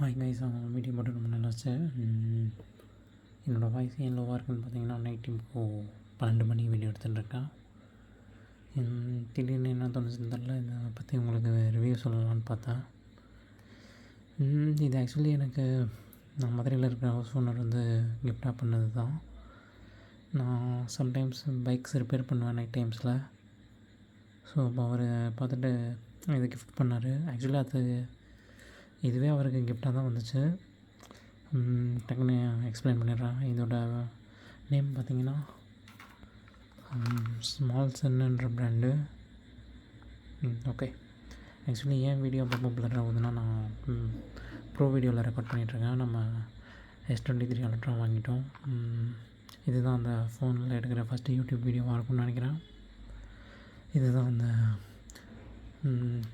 Hi guys, video போட்டு ரொம்ப நல்லாச்சு. என்னோடய வாய்ஸ் ஏன் லோவாக இருக்குன்னு பார்த்தீங்கன்னா, நைட் இப்போது 12 மணி வீடியோ எடுத்துகிட்ருக்கேன். திடீர்னு என்ன தோணுச்சுன்னு தெரில, இதை பற்றி உங்களுக்கு ரிவ்யூ சொல்லலான்னு பார்த்தேன். இது ஆக்சுவலி எனக்கு நான் மதுரையில் இருக்கிற ஹவுஸ் ஓனர் வந்து கிஃப்டாக பண்ணது தான். நான் சம்டைம்ஸ் பைக்ஸ் ரிப்பேர் பண்ணுவேன் நைட் டைம்ஸில். ஸோ அப்போ அவர் பார்த்துட்டு இதை கிஃப்ட் பண்ணார். ஆக்சுவலி அது இதுவே அவருக்கு கிஃப்டாக தான் வந்துச்சு. டக்குன்னு எக்ஸ்பிளைன் பண்ணிடுறேன். இதோட நேம் பார்த்திங்கன்னா ஸ்மால்சன்ன்ற ப்ராண்டு. ஓகே, ஆக்சுவலி ஏன் வீடியோ அப்பப்போ பிளர் ஆகுதுன்னா, நான் ப்ரோ வீடியோவில் ரெக்கார்ட் பண்ணிகிட்ருக்கேன். நம்ம S23 அல்ட்ரா வாங்கிட்டோம். இதுதான் அந்த ஃபோனில் எடுக்கிற ஃபஸ்ட்டு யூடியூப் வீடியோவாக இருக்கும்னு நினைக்கிறேன். இதுதான் அந்த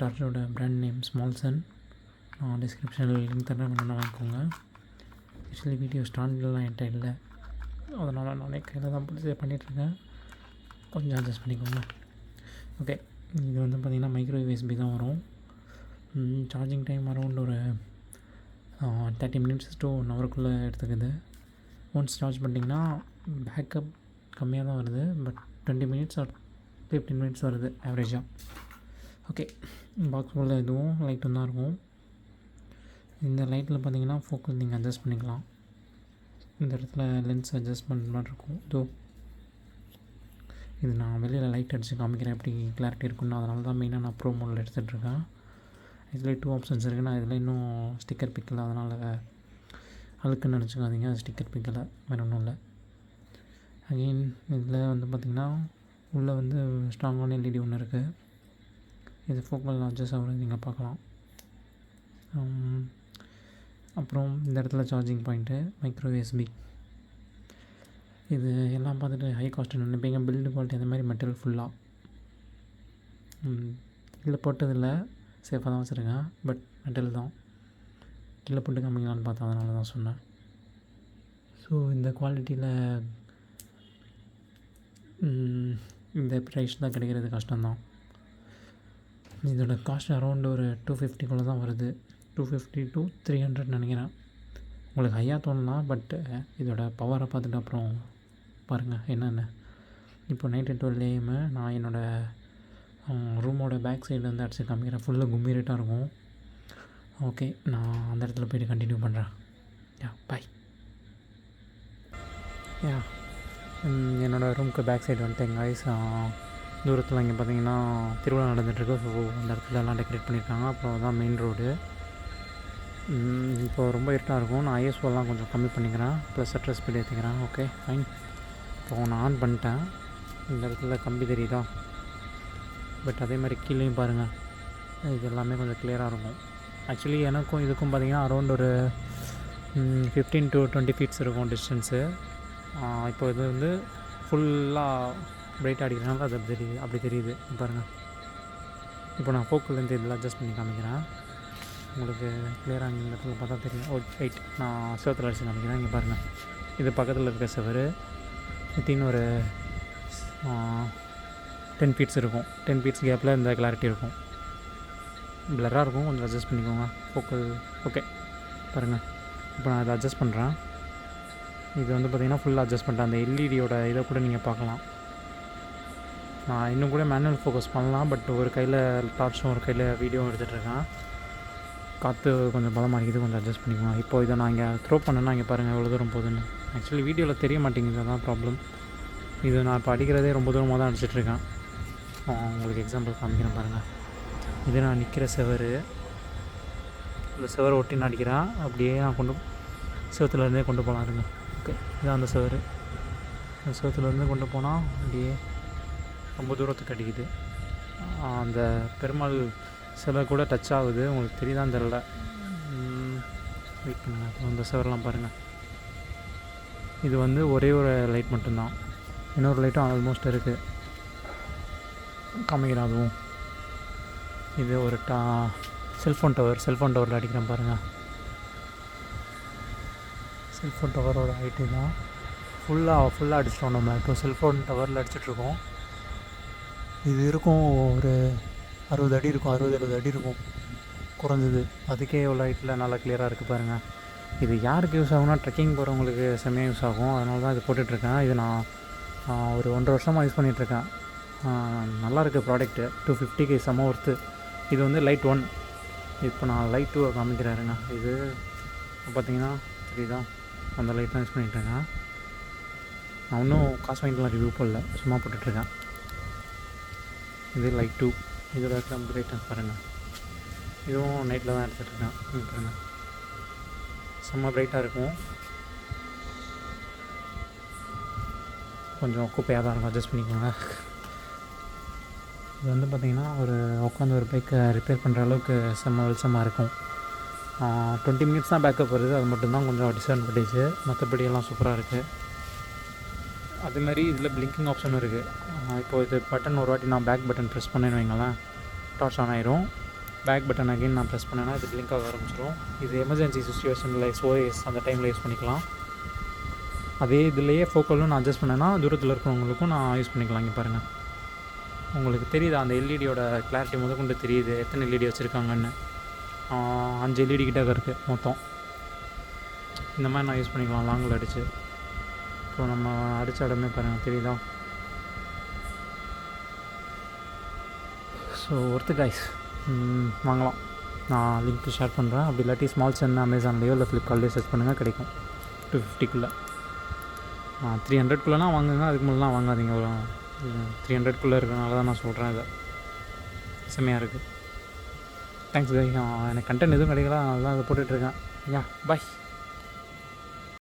டார்ச்சோட ப்ராண்ட் நேம் ஸ்மால்சன். நான் டிஸ்கிரிப்ஷனில் லிங்க் தரேன், வேணும்னா வாங்கிக்கோங்க. ஆக்சுவலி வீடியோ ஸ்டாண்டெலாம் என்கிட்ட இல்லை, அதனால் நானே கையில் தான் பிடிச்சி பண்ணிகிட்ருக்கேன். கொஞ்சம் அட்ஜஸ்ட் பண்ணிக்கோங்க. ஓகே, இது வந்து பார்த்திங்கன்னா மைக்ரோ USB தான் வரும். சார்ஜிங் டைம் அரௌண்ட் ஒரு 30 minutes to 1 hour எடுத்துக்குது. ஒன்ஸ் சார்ஜ் பண்ணிட்டிங்கன்னா பேக்கப் கம்மியாக தான் வருது, பட் 20 minutes or 15 minutes வருது ஆவரேஜாக. ஓகே, பாக்ஸுக்குள்ளே இதுவும் லைட்டும் தான் இருக்கும். இந்த லைட்டில் பார்த்தீங்கன்னா ஃபோக்கஸ் நீங்கள் அட்ஜஸ்ட் பண்ணிக்கலாம். இந்த இடத்துல லென்ஸ் அட்ஜஸ்ட் பண்ணுற மாதிரி இருக்கும். இது நான் வெளியில் லைட் அடித்து காமிக்கிறேன் எப்படி கிளாரிட்டி இருக்குன்னு. அதனால தான் மெயினாக நான் ப்ரோ மோடில் எடுத்துகிட்ருக்கேன். இதில் 2 ஆப்ஷன்ஸ் இருக்குது. நான் இதில் இன்னும் ஸ்டிக்கர் பிக்கலை, அதனால் அழுக்குன்னு நினச்சிக்காதீங்க. அது ஸ்டிக்கர் பிக்கலை, வேறு ஒன்றும் இல்லை. அகெயின் இதில் வந்து பார்த்திங்கன்னா உள்ளே வந்து ஸ்ட்ராங்கான LED ஒன்று இருக்குது. இது ஃபோக்கல் அட்ஜஸ்ட் ஆகுறது நீங்கள் பார்க்கலாம். அப்புறம் இந்த இடத்துல சார்ஜிங் பாயிண்ட்டு, மைக்ரோ USB. இது எல்லாம் பார்த்துட்டு ஹை காஸ்ட்டு நினைப்பீங்க. பில்டு குவாலிட்டி அந்த மாதிரி மெட்டீரியல் ஃபுல்லாக கீழே போட்டதில்லை, சேஃபாக தான் வச்சுருக்கேன். பட் மெட்டீரியல் தான் கீழே போட்டு காமிக்கலான்னு பார்த்தேன், அதனால தான் சொன்னேன். ஸோ இந்த குவாலிட்டியில் இந்த ப்ரைஸ் தான் கிடைக்கிறது கஷ்டம்தான். இதோட காஸ்ட் அரௌண்ட் ஒரு 250 தான் வருது. 250 to 300 நினைக்கிறேன். உங்களுக்கு ஹையாக தோணலாம், பட் இதோட பவரை பார்த்துட்டு அப்புறம் பாருங்கள் என்னென்ன. இப்போ நைட்டு 12 AM நான் என்னோடய ரூமோட பேக் சைடில் வந்து அடிச்சு காமிக்கிறேன். ஃபுல்லாக கும்மிரேட்டாக இருக்கும். ஓகே, நான் அந்த இடத்துல போய்ட்டு கண்டினியூ பண்ணுறேன். பாய். என்னோடய ரூமுக்கு பேக் சைடு வந்துட்டு எங்கள் ஐஸ் தூரத்தில் இங்கே பார்த்தீங்கன்னா திருவிழா நடந்துகிட்ருக்கு. ஸோ அந்த இடத்துல எல்லாம் டெக்கரேட் பண்ணியிருக்காங்க. அப்புறம் தான் மெயின் ரோடு. இப்போ ரொம்ப இருட்டாக இருக்கும். நான் ISOலாம் கொஞ்சம் கம்மி பண்ணிக்கிறேன், ப்ளஸ் அட்ரஸ் ஸ்பீட் ஏற்றிக்கிறேன். Okay fine. இப்போ நான் ஆன் பண்ணிட்டேன். இந்த இடத்துல கம்பி தெரியுதா? பட் அதே மாதிரி கீழேயும் பாருங்கள், இது எல்லாமே கொஞ்சம் கிளியராக இருக்கும். ஆக்சுவலி எனக்கும் இதுக்கும் பார்த்திங்கன்னா அரௌண்ட் ஒரு 15 to 20 feet இருக்கும் டிஸ்டன்ஸு. இப்போ இது வந்து ஃபுல்லாக பிரைட்டாக அடிக்கிறதுனால அது அப்படி தெரியுது பாருங்கள். இப்போ நான் ஃபோக்கல்லேருந்து இதில் அட்ஜஸ்ட் பண்ணி காமிக்கிறேன். உங்களுக்கு கிளியராக இந்த இடத்துல பார்த்தா தெரியும். வெயிட், நான் செவத்தில் அடிச்சு காமிக்கிறேன். இங்கே பாருங்கள், இது பக்கத்தில் இருக்க செவரு வித்தின் ஒரு 10 feet இருக்கும். 10 feet கேப்பில் இந்த கிளாரிட்டி இருக்கும். பிளராக இருக்கும், கொஞ்சம் அட்ஜஸ்ட் பண்ணிக்கோங்க ஃபோக்கல். ஓகே பாருங்கள், இப்போ நான் அதை அட்ஜஸ்ட் பண்ணுறேன். இது வந்து பார்த்திங்கன்னா ஃபுல்லாக அட்ஜஸ்ட் பண்ணுறேன். அந்த எல்இடியோட இதை கூட நீங்கள் பார்க்கலாம். நான் இன்னும் கூட மேனுவல் ஃபோக்கஸ் பண்ணலாம், பட் ஒரு கையில் டார்ச்சும் ஒரு கையில் வீடியோவும் எடுத்துகிட்ருக்கேன். காற்று கொஞ்சம் பலமாக இருக்குது, கொஞ்சம் அட்ஜஸ்ட் பண்ணிக்கோங்க. இப்போ இதை நான் இங்கே த்ரோ பண்ணேன்னா இங்கே பாருங்கள் எவ்வளோ தூரம் போகுதுன்னு. ஆக்சுவலி வீடியோவில் தெரிய மாட்டேங்குது, அதான் ப்ராப்ளம். இது நான் இப்போ அடிக்கிறதே ரொம்ப தூரமாக தான் அடிச்சிட்ருக்கேன். உங்களுக்கு எக்ஸாம்பிள் காமிக்கிறேன் பாருங்கள். இது நான் நிற்கிற செவரு, இந்த செவரை ஒட்டி நான் அடிக்கிறேன். அப்படியே நான் செவத்துலேருந்தே கொண்டு போகலாம் இருங்க. ஓகே, இதுதான் அந்த செவரு. அந்த செவத்துலேருந்து கொண்டு போனால் அப்படியே ரொம்ப தூரத்துக்கு அடிக்குது. அந்த பெருமாள் சில கூட டச் ஆகுது, உங்களுக்கு தெரியுதான்னு தெரில. வெயிட் பண்ணுங்கள். அப்புறம் இந்த செவரெலாம் பாருங்கள். இது வந்து ஒரே ஒரு லைட் மட்டும்தான், இன்னொரு லைட்டும் ஆல்மோஸ்ட் இருக்குது, காமிக்கிறேன் அதுவும். இது ஒரு செல்ஃபோன் டவரில் அடிக்கிறேன் பாருங்கள். செல்ஃபோன் டவரோட ஹைட்டு தான். ஃபுல்லாக அடிச்சிட்டோம் நம்ம. இப்போ செல்ஃபோன் டவரில் அடிச்சிட்ருக்கோம். இது இருக்கும் ஒரு 60 அடி இருக்கும், 60-70 அடி இருக்கும். குறைஞ்சது. அதுக்கே எவ்வளோ ஹைட்டில் நல்லா கிளியராக இருக்குது பாருங்கள். இது யாருக்கு யூஸ் ஆகும்னா ட்ரெக்கிங் போகிறவங்களுக்கு செம்மையாக யூஸ் ஆகும். அதனால தான் இது போட்டுட்ருக்கேன். இது நான் ஒரு 1.5 வருஷமாக யூஸ் பண்ணிகிட்ருக்கேன். நல்லாயிருக்கு ப்ராடக்ட்டு. 250க்கு செம்ம ஒர்த்து. இது வந்து லைட் 1. இப்போ நான் லைட் 2 காமிக்கிறேருங்க. இது பார்த்திங்கன்னா தெரியுதா, அந்த லைட் தான் யூஸ் பண்ணிகிட்ருக்கேன். நான் இன்னும் காசு வாங்கிட்டுலாம் ரிவ்யூ போடல, சும்மா போட்டுட்ருக்கேன். இது லைட் 2. இதோட பிரைட்னஸ் பாருங்கள். இதுவும் நைட்டில் தான் எடுத்துகிட்ருக்கேன். பாருங்கள், செம்ம பிரைட்டாக இருக்கும். கொஞ்சம் குப்பையாக தான் இருக்கும், அட்ஜஸ்ட் பண்ணிக்கோங்க. இது வந்து பார்த்திங்கன்னா உட்காந்து ஒரு பைக்கை ரிப்பேர் பண்ணுற அளவுக்கு செம்ம வெளிச்சமாக இருக்கும். 20 மினிட்ஸ் தான் பேக்கப் வருது. அது மட்டும்தான் கொஞ்சம் டிஸ்அட்வான்டேஜ். மற்றபடி எல்லாம் சூப்பராக இருக்குது. அதேமாதிரி இதில் பிளிங்கிங் ஆப்ஷனும் இருக்குது. இப்போது இது பட்டன் ஒரு வாட்டி நான் பேக் பட்டன் ப்ரெஸ் பண்ணேன்னு வைங்களேன், டார்ச் ஆன் ஆயிரும். பேக் பட்டன் அகைன் நான் ப்ரெஸ் பண்ணேன்னா இது பிளிங்க் ஆக ஆரம்பிச்சிடும். இது எமர்ஜென்சி சுச்சுவேஷனில் SOS அந்த டைமில் யூஸ் பண்ணிக்கலாம். அதே இதுலேயே ஃபோக்கலும் நான் அட்ஜஸ்ட் பண்ணேன்னா தூரத்தில் இருக்கிறவங்களுக்கும் நான் யூஸ் பண்ணிக்கலாம். இங்கே பாருங்கள், உங்களுக்கு தெரியுதா அந்த எல்இடியோட கிளாரிட்டி முதற்கொண்டு தெரியுது, எத்தனை எல்இடி வச்சுருக்காங்கன்னு. 5 எல்இடி கிட்ட இருக்குது மொத்தம். இந்த மாதிரி நான் யூஸ் பண்ணிக்கலாம் லாங்கில் அடித்து. இப்போ நம்ம அடித்த இடமே பாருங்கள், தெரியுதா. ஸோ ஒர்த்து கைஸ், வாங்கலாம். நான் லிங்க் ஷேர் பண்ணுறேன். அப்படி இல்லாட்டி ஸ்மால் சென்னை அமேசான்லேயோ இல்லை ஃப்ளிப்கார்ட்லேயோ சர்ச் பண்ணுங்கள், கிடைக்கும். 250க்குள்ளே 300க்குள்ளேனா வாங்குங்க. அதுக்கு முன்னெலாம் வாங்காதீங்க. ஒரு 300க்குள்ளே இருக்கிறனால தான் நான் சொல்கிறேன். இதை செம்மையாக இருக்குது. தேங்க்ஸ் கை. எனக்கு கண்டென்ட் எதுவும் கிடைக்கல, அதனால தான் அதை போட்டுட்ருக்கேன். யா பாய்.